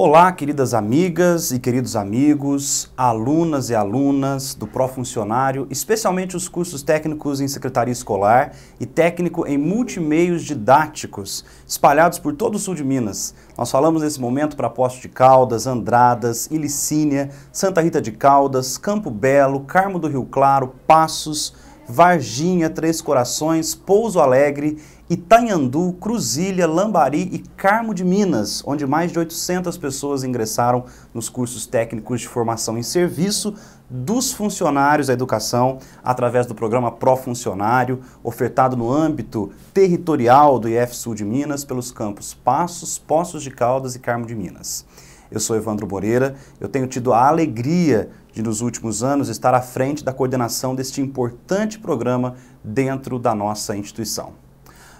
Olá, queridas amigas e queridos amigos, alunas e alunas do Profuncionário, especialmente os cursos técnicos em Secretaria Escolar e técnico em multimeios didáticos, espalhados por todo o sul de Minas. Nós falamos nesse momento para Poços de Caldas, Andradas, Ilicínia, Santa Rita de Caldas, Campo Belo, Carmo do Rio Claro, Passos, Varginha, Três Corações, Pouso Alegre, Itanhandu, Cruzília, Lambari e Carmo de Minas, onde mais de 800 pessoas ingressaram nos cursos técnicos de formação em serviço dos funcionários da educação através do programa Profuncionário, ofertado no âmbito territorial do IF Sul de Minas pelos campos Passos, Poços de Caldas e Carmo de Minas. Eu sou Evandro Moreira, eu tenho tido a alegria de, nos últimos anos, estar à frente da coordenação deste importante programa dentro da nossa instituição.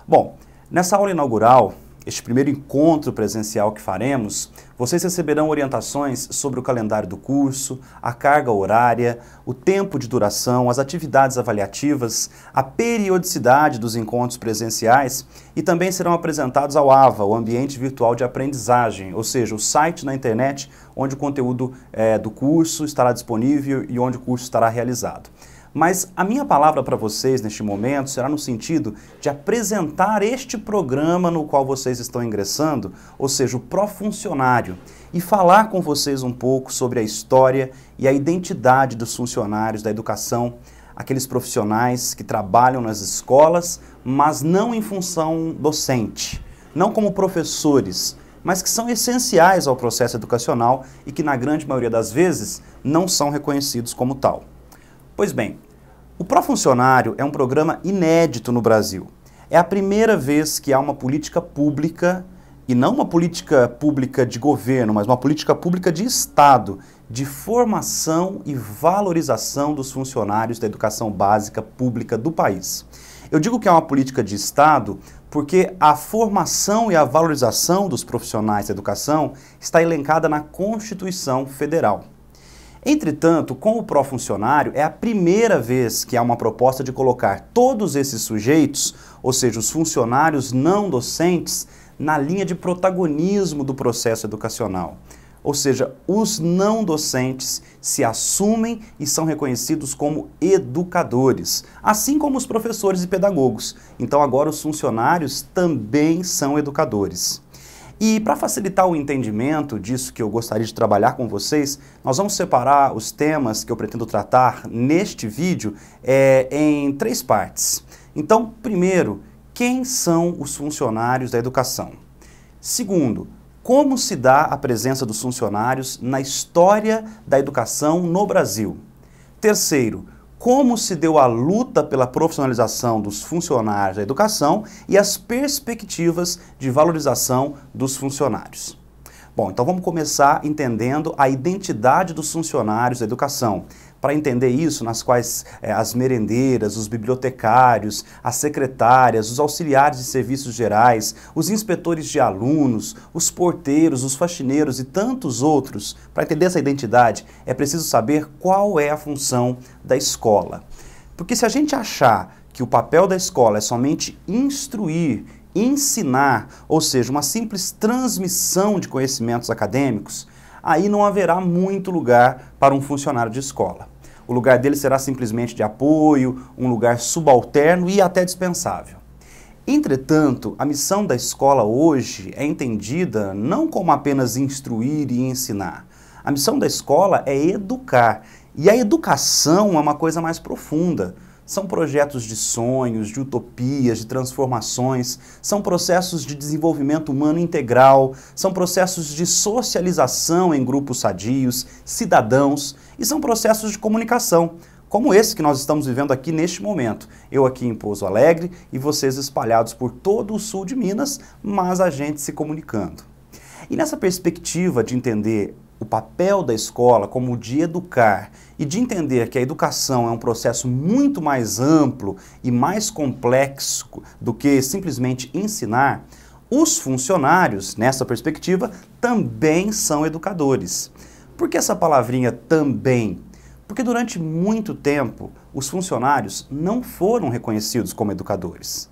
Bom, nessa aula inaugural, este primeiro encontro presencial que faremos, vocês receberão orientações sobre o calendário do curso, a carga horária, o tempo de duração, as atividades avaliativas, a periodicidade dos encontros presenciais e também serão apresentados ao AVA, o Ambiente Virtual de Aprendizagem, ou seja, o site na internet onde o conteúdo do curso estará disponível e onde o curso estará realizado. Mas a minha palavra para vocês neste momento será no sentido de apresentar este programa no qual vocês estão ingressando, ou seja, o Profuncionário, e falar com vocês um pouco sobre a história e a identidade dos funcionários da educação, aqueles profissionais que trabalham nas escolas, mas não em função docente, não como professores, mas que são essenciais ao processo educacional e que, na grande maioria das vezes, não são reconhecidos como tal. Pois bem, o Profuncionário é um programa inédito no Brasil. É a primeira vez que há uma política pública, e não uma política pública de governo, mas uma política pública de Estado, de formação e valorização dos funcionários da educação básica pública do país. Eu digo que é uma política de Estado porque a formação e a valorização dos profissionais da educação está elencada na Constituição Federal. Entretanto, com o Profuncionário, é a primeira vez que há uma proposta de colocar todos esses sujeitos, ou seja, os funcionários não docentes, na linha de protagonismo do processo educacional. Ou seja, os não docentes se assumem e são reconhecidos como educadores, assim como os professores e pedagogos. Então agora os funcionários também são educadores. E para facilitar o entendimento disso que eu gostaria de trabalhar com vocês, nós vamos separar os temas que eu pretendo tratar neste vídeo em três partes. Então, primeiro, quem são os funcionários da educação? Segundo, como se dá a presença dos funcionários na história da educação no Brasil? Terceiro, como se deu a luta pela profissionalização dos funcionários da educação e as perspectivas de valorização dos funcionários. Bom, então vamos começar entendendo a identidade dos funcionários da educação. Para entender isso, nas quais as merendeiras, os bibliotecários, as secretárias, os auxiliares de serviços gerais, os inspetores de alunos, os porteiros, os faxineiros e tantos outros, para entender essa identidade, é preciso saber qual é a função da escola. Porque se a gente achar que o papel da escola é somente instruir, ensinar, ou seja, uma simples transmissão de conhecimentos acadêmicos, aí não haverá muito lugar para um funcionário de escola. O lugar dele será simplesmente de apoio, um lugar subalterno e até dispensável. Entretanto, a missão da escola hoje é entendida não como apenas instruir e ensinar. A missão da escola é educar. E a educação é uma coisa mais profunda. São projetos de sonhos, de utopias, de transformações, são processos de desenvolvimento humano integral, são processos de socialização em grupos sadios, cidadãos, e são processos de comunicação, como esse que nós estamos vivendo aqui neste momento. Eu aqui em Pouso Alegre e vocês espalhados por todo o sul de Minas, mas a gente se comunicando. E nessa perspectiva de entender o papel da escola como de educar e de entender que a educação é um processo muito mais amplo e mais complexo do que simplesmente ensinar, os funcionários, nessa perspectiva, também são educadores. Por que essa palavrinha também? Porque durante muito tempo os funcionários não foram reconhecidos como educadores.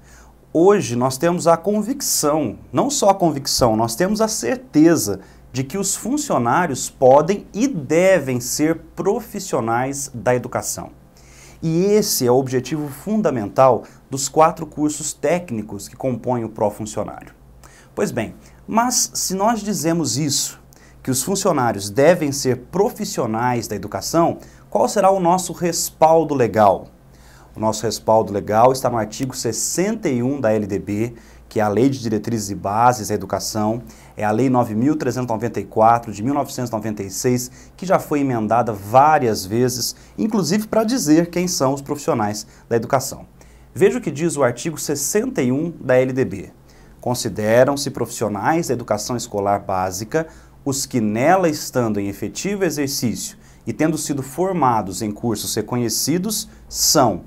Hoje nós temos a convicção, não só a convicção, nós temos a certeza de que os funcionários podem e devem ser profissionais da educação. E esse é o objetivo fundamental dos 4 cursos técnicos que compõem o pró-funcionário. Pois bem, mas se nós dizemos isso, que os funcionários devem ser profissionais da educação, qual será o nosso respaldo legal? O nosso respaldo legal está no artigo 61 da LDB, que é a Lei de Diretrizes e Bases da Educação, é a Lei 9.394 de 1996, que já foi emendada várias vezes, inclusive para dizer quem são os profissionais da educação. Veja o que diz o artigo 61 da LDB. Consideram-se profissionais da educação escolar básica os que nela estando em efetivo exercício e tendo sido formados em cursos reconhecidos são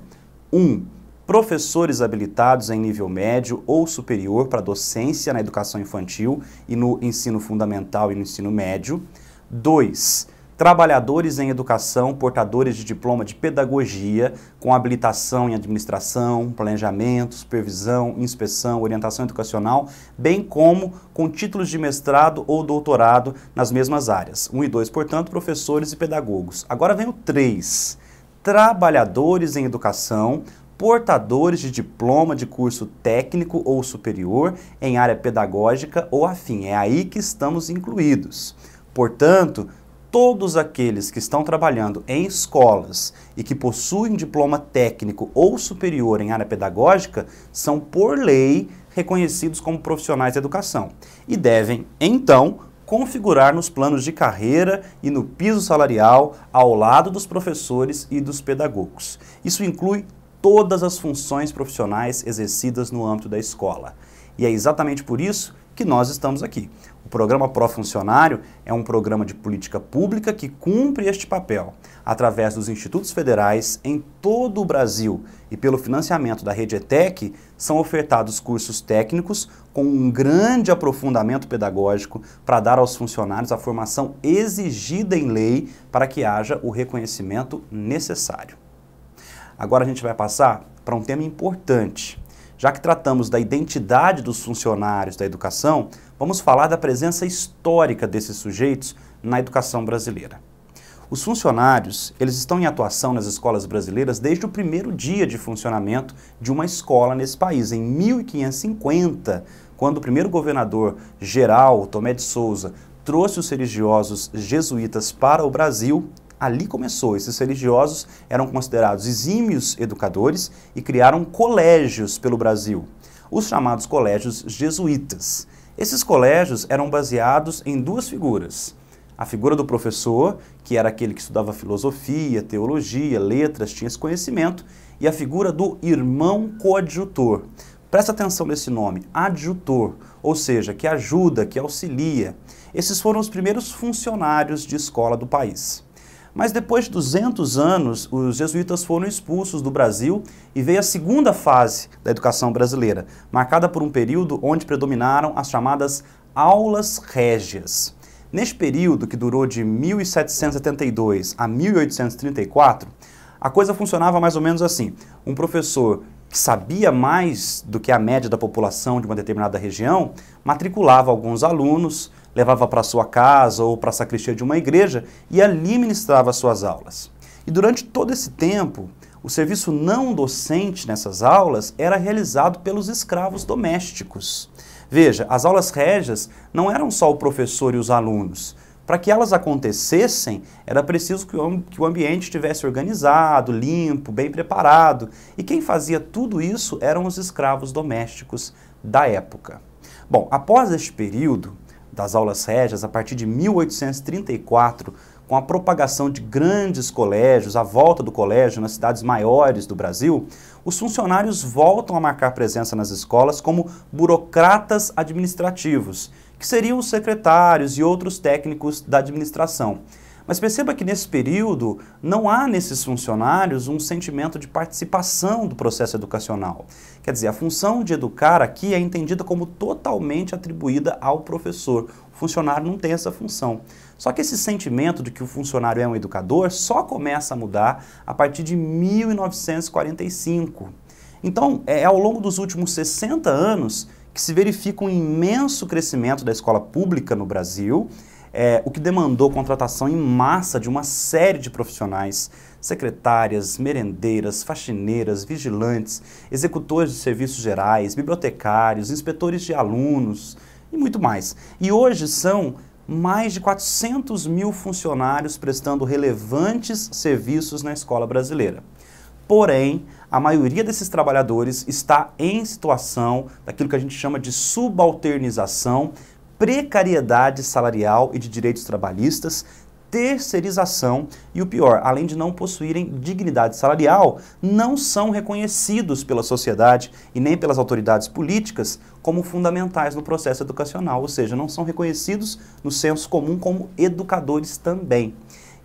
1. Professores habilitados em nível médio ou superior para docência na educação infantil e no ensino fundamental e no ensino médio. 2. Trabalhadores em educação, portadores de diploma de pedagogia, com habilitação em administração, planejamento, supervisão, inspeção, orientação educacional, bem como com títulos de mestrado ou doutorado nas mesmas áreas. 1 e 2, portanto, professores e pedagogos. Agora vem o 3. Trabalhadores em educação, portadores de diploma de curso técnico ou superior em área pedagógica ou afim. É aí que estamos incluídos. Portanto, todos aqueles que estão trabalhando em escolas e que possuem diploma técnico ou superior em área pedagógica são, por lei, reconhecidos como profissionais da educação e devem, então, configurar nos planos de carreira e no piso salarial ao lado dos professores e dos pedagogos. Isso inclui todas as funções profissionais exercidas no âmbito da escola. E é exatamente por isso que nós estamos aqui. O programa Pró-Funcionário é um programa de política pública que cumpre este papel através dos institutos federais em todo o Brasil e pelo financiamento da Rede ETEC são ofertados cursos técnicos com um grande aprofundamento pedagógico para dar aos funcionários a formação exigida em lei para que haja o reconhecimento necessário. Agora a gente vai passar para um tema importante. Já que tratamos da identidade dos funcionários da educação, vamos falar da presença histórica desses sujeitos na educação brasileira. Os funcionários, eles estão em atuação nas escolas brasileiras desde o primeiro dia de funcionamento de uma escola nesse país, em 1550, quando o primeiro governador geral, Tomé de Souza, trouxe os religiosos jesuítas para o Brasil. Ali começou. Esses religiosos eram considerados exímios educadores e criaram colégios pelo Brasil, os chamados colégios jesuítas. Esses colégios eram baseados em 2 figuras. A figura do professor, que era aquele que estudava filosofia, teologia, letras, tinha esse conhecimento, e a figura do irmão coadjutor. Presta atenção nesse nome, adjutor, ou seja, que ajuda, que auxilia. Esses foram os primeiros funcionários de escola do país. Mas depois de 200 anos, os jesuítas foram expulsos do Brasil e veio a segunda fase da educação brasileira, marcada por um período onde predominaram as chamadas aulas régias. Neste período, que durou de 1772 a 1834, a coisa funcionava mais ou menos assim. Um professor que sabia mais do que a média da população de uma determinada região, matriculava alguns alunos, levava para sua casa ou para a sacristia de uma igreja e ali ministrava suas aulas. E durante todo esse tempo, o serviço não docente nessas aulas era realizado pelos escravos domésticos. Veja, as aulas régias não eram só o professor e os alunos. Para que elas acontecessem, era preciso que o ambiente estivesse organizado, limpo, bem preparado. E quem fazia tudo isso eram os escravos domésticos da época. Bom, após este período das aulas régias, a partir de 1834, com a propagação de grandes colégios, a volta do colégio nas cidades maiores do Brasil, os funcionários voltam a marcar presença nas escolas como burocratas administrativos, que seriam os secretários e outros técnicos da administração. Mas perceba que nesse período não há nesses funcionários um sentimento de participação do processo educacional. Quer dizer, a função de educar aqui é entendida como totalmente atribuída ao professor. O funcionário não tem essa função. Só que esse sentimento de que o funcionário é um educador só começa a mudar a partir de 1945. Então, é ao longo dos últimos 60 anos que se verifica um imenso crescimento da escola pública no Brasil o que demandou contratação em massa de uma série de profissionais, secretárias, merendeiras, faxineiras, vigilantes, executores de serviços gerais, bibliotecários, inspetores de alunos e muito mais. E hoje são mais de 400 mil funcionários prestando relevantes serviços na escola brasileira. Porém, a maioria desses trabalhadores está em situação daquilo que a gente chama de subalternização, precariedade salarial e de direitos trabalhistas, terceirização e o pior, além de não possuírem dignidade salarial, não são reconhecidos pela sociedade e nem pelas autoridades políticas como fundamentais no processo educacional, ou seja, não são reconhecidos no senso comum como educadores também.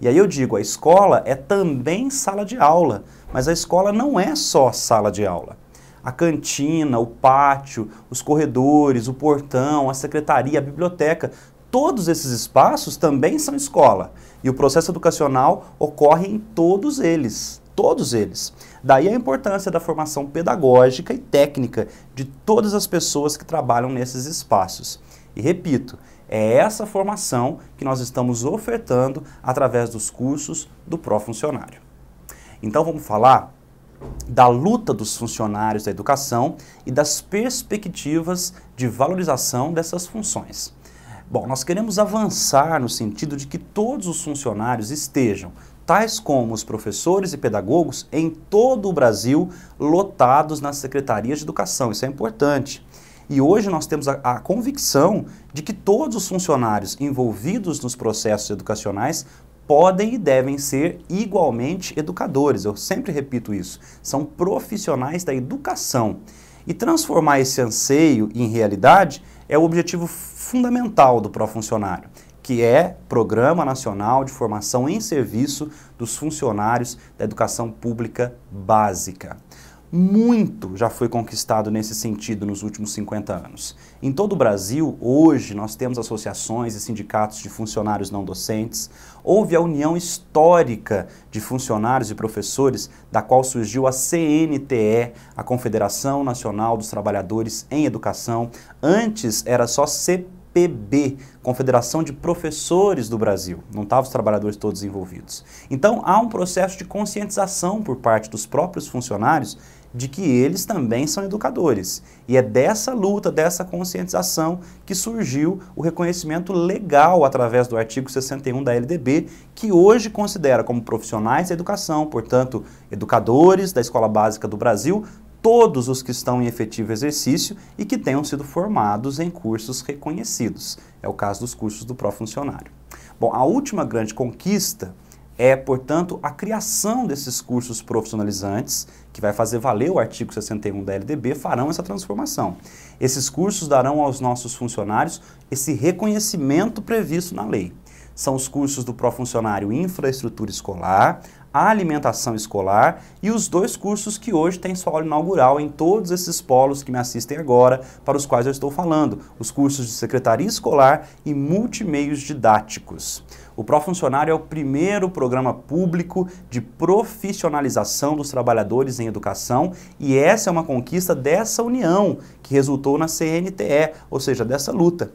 E aí eu digo, a escola é também sala de aula, mas a escola não é só sala de aula. A cantina, o pátio, os corredores, o portão, a secretaria, a biblioteca, todos esses espaços também são escola. E o processo educacional ocorre em todos eles. Todos eles. Daí a importância da formação pedagógica e técnica de todas as pessoas que trabalham nesses espaços. E repito, é essa formação que nós estamos ofertando através dos cursos do Pró-Funcionário. Então vamos falar da luta dos funcionários da educação e das perspectivas de valorização dessas funções. Bom, nós queremos avançar no sentido de que todos os funcionários estejam, tais como os professores e pedagogos, em todo o Brasil, lotados nas secretarias de educação. Isso é importante. E hoje nós temos a convicção de que todos os funcionários envolvidos nos processos educacionais podem e devem ser igualmente educadores. Eu sempre repito isso. São profissionais da educação. E transformar esse anseio em realidade é o objetivo fundamental do Pró-Funcionário, que é Programa Nacional de Formação em Serviço dos Funcionários da Educação Pública Básica. Muito já foi conquistado nesse sentido nos últimos 50 anos. Em todo o Brasil, hoje, nós temos associações e sindicatos de funcionários não docentes. Houve a união histórica de funcionários e professores, da qual surgiu a CNTE, a Confederação Nacional dos Trabalhadores em Educação. Antes era só CPB, Confederação de Professores do Brasil. Não estavam os trabalhadores todos envolvidos. Então, há um processo de conscientização por parte dos próprios funcionários de que eles também são educadores. E é dessa luta, dessa conscientização, que surgiu o reconhecimento legal através do artigo 61 da LDB, que hoje considera como profissionais da educação, portanto, educadores da Escola Básica do Brasil, todos os que estão em efetivo exercício e que tenham sido formados em cursos reconhecidos. É o caso dos cursos do Pró-Funcionário. Bom, a última grande conquista é, portanto, a criação desses cursos profissionalizantes, que vai fazer valer o artigo 61 da LDB, farão essa transformação. Esses cursos darão aos nossos funcionários esse reconhecimento previsto na lei. São os cursos do Pró-Funcionário Infraestrutura Escolar, a Alimentação Escolar e os dois cursos que hoje têm sua aula inaugural em todos esses polos que me assistem agora, para os quais eu estou falando, os cursos de Secretaria Escolar e Multimeios Didáticos. O Pró-Funcionário é o primeiro programa público de profissionalização dos trabalhadores em educação e essa é uma conquista dessa união que resultou na CNTE, ou seja, dessa luta.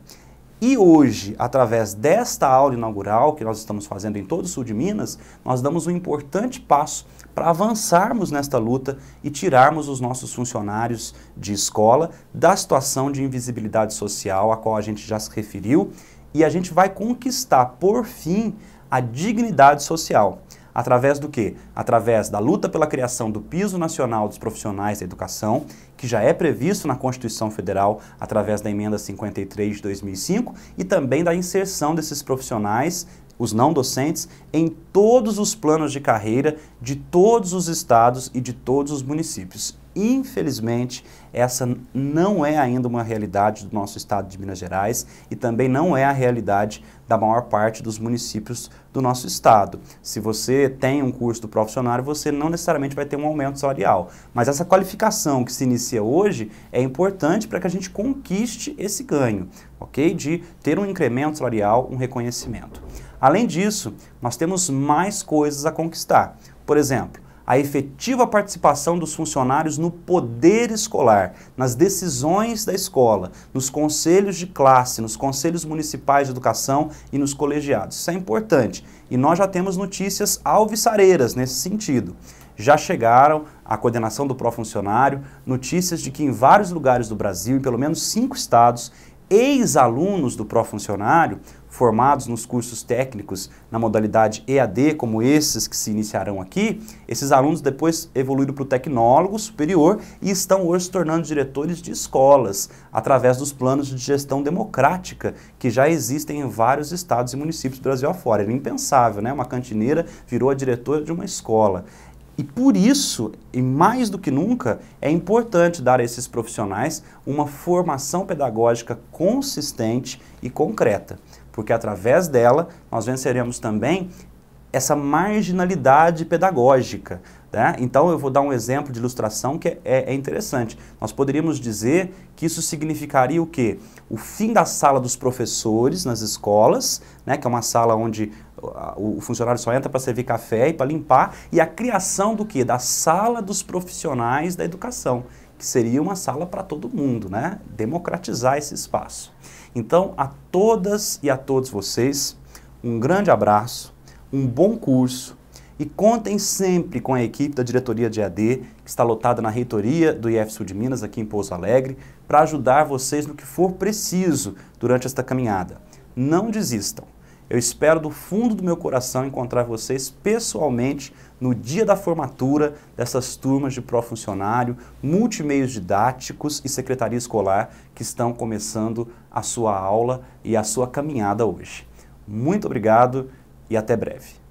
E hoje, através desta aula inaugural que nós estamos fazendo em todo o sul de Minas, nós damos um importante passo para avançarmos nesta luta e tirarmos os nossos funcionários de escola da situação de invisibilidade social a qual a gente já se referiu e a gente vai conquistar, por fim, a dignidade social. Através do quê? Através da luta pela criação do Piso Nacional dos Profissionais da Educação, que já é previsto na Constituição Federal através da Emenda 53 de 2005 e também da inserção desses profissionais, os não docentes, em todos os planos de carreira de todos os estados e de todos os municípios. Infelizmente, essa não é ainda uma realidade do nosso estado de Minas Gerais e também não é a realidade da maior parte dos municípios do nosso estado. Se você tem um curso do Pró-Funcionário, você não necessariamente vai ter um aumento salarial. Mas essa qualificação que se inicia hoje é importante para que a gente conquiste esse ganho, ok? De ter um incremento salarial, um reconhecimento. Além disso, nós temos mais coisas a conquistar. Por exemplo, a efetiva participação dos funcionários no poder escolar, nas decisões da escola, nos conselhos de classe, nos conselhos municipais de educação e nos colegiados. Isso é importante. E nós já temos notícias alvissareiras nesse sentido. Já chegaram à coordenação do pró-funcionário notícias de que em vários lugares do Brasil, em pelo menos 5 estados, ex-alunos do pró-funcionário, formados nos cursos técnicos na modalidade EAD, como esses que se iniciarão aqui, esses alunos depois evoluíram para o tecnólogo superior e estão hoje se tornando diretores de escolas, através dos planos de gestão democrática que já existem em vários estados e municípios do Brasil afora. Era impensável, né? Uma cantineira virou a diretora de uma escola. E por isso, e mais do que nunca, é importante dar a esses profissionais uma formação pedagógica consistente e concreta, porque através dela nós venceremos também essa marginalidade pedagógica, né? Então eu vou dar um exemplo de ilustração que é interessante. Nós poderíamos dizer que isso significaria o quê? O fim da sala dos professores nas escolas, né, que é uma sala onde o funcionário só entra para servir café e para limpar, e a criação do quê? Da sala dos profissionais da educação, que seria uma sala para todo mundo, né? Democratizar esse espaço. Então, a todas e a todos vocês, um grande abraço, um bom curso, e contem sempre com a equipe da diretoria de EAD, que está lotada na reitoria do IF Sul de Minas, aqui em Pouso Alegre, para ajudar vocês no que for preciso durante esta caminhada. Não desistam. Eu espero do fundo do meu coração encontrar vocês pessoalmente no dia da formatura dessas turmas de pró-funcionário, multimeios didáticos e secretaria escolar que estão começando a sua aula e a sua caminhada hoje. Muito obrigado e até breve.